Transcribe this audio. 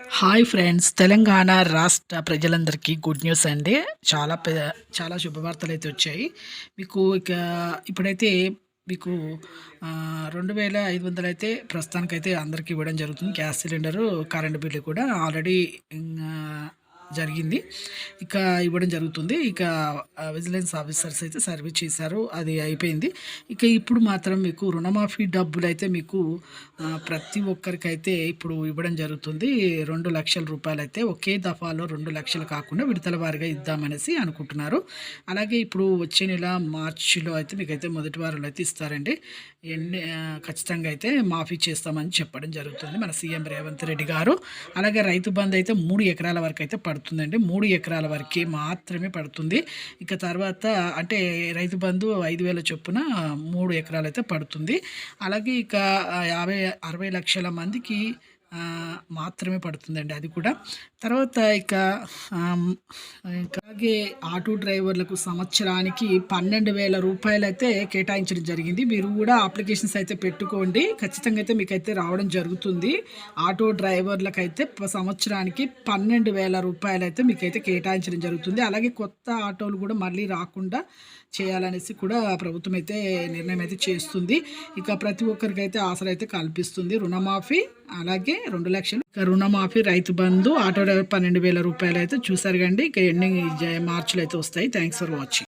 Hi friends, Telangana రాష్ట్ర ప్రజలందరికీ good news అండి. చాలా శుభవార్తలు అయితే వచ్చాయి. మీకు ఇప్పుడైతే మీకు 2500 అయితే ప్రస్తుతానికైతే అందరికీ ఇవ్వడం జరుగుతుంది. గ్యాస్ సిలిండరు, కరెంటు బిల్లు కూడా ఆల్రెడీ జరిగింది. ఇక ఇవ్వడం జరుగుతుంది. ఇక విజిలెన్స్ ఆఫీసర్స్ అయితే సర్వే చేశారు, అది అయిపోయింది. ఇక ఇప్పుడు మాత్రం మీకు రుణమాఫీ డబ్బులు అయితే మీకు ప్రతి ఒక్కరికైతే ఇప్పుడు ఇవ్వడం జరుగుతుంది. 2,00,000 రూపాయలు అయితే ఒకే దఫాలో 2,00,000 కాకుండా విడతల వారిగా ఇద్దామనేసి అనుకుంటున్నారు. అలాగే ఇప్పుడు వచ్చే నెల మార్చిలో అయితే మీకైతే మొదటి వారంలో అయితే ఇస్తారండి. ఖచ్చితంగా అయితే మాఫీ చేస్తామని చెప్పడం జరుగుతుంది మన సీఎం రేవంత్ రెడ్డి గారు. అలాగే రైతు బంధు అయితే 3 ఎకరాల వరకు అయితే పడుతుందండి. 3 ఎకరాల వరకే మాత్రమే పడుతుంది. ఇక తర్వాత అంటే రైతు బంధు 5,000 చొప్పున 3 ఎకరాలు అయితే పడుతుంది. అలాగే ఇక 60 లక్షల మందికి మాత్రమే పడుతుందండి అది కూడా. తర్వాత ఇక అలాగే ఆటో డ్రైవర్లకు సంవత్సరానికి 12,000 రూపాయలు అయితే కేటాయించడం జరిగింది. మీరు కూడా అప్లికేషన్స్ అయితే పెట్టుకోండి, ఖచ్చితంగా అయితే మీకైతే రావడం జరుగుతుంది. ఆటో డ్రైవర్లకైతే సంవత్సరానికి 12,000 రూపాయలు అయితే మీకైతే కేటాయించడం జరుగుతుంది. అలాగే కొత్త ఆటోలు కూడా మళ్ళీ రాకుండా చేయాలనేసి కూడా ప్రభుత్వం అయితే నిర్ణయం అయితే చేస్తుంది. ఇక ప్రతి ఒక్కరికైతే ఆసరా అయితే కల్పిస్తుంది. రుణమాఫీ అలాగే 2,00,000 ఇక రుణమాఫీ, రైతు బంధు, ఆటో డ్రైవర్ 12,000 రూపాయలు అయితే చూసారు కండి. ఇక ఎండింగ్ మార్చిలో అయితే వస్తాయి. Thanks for watching.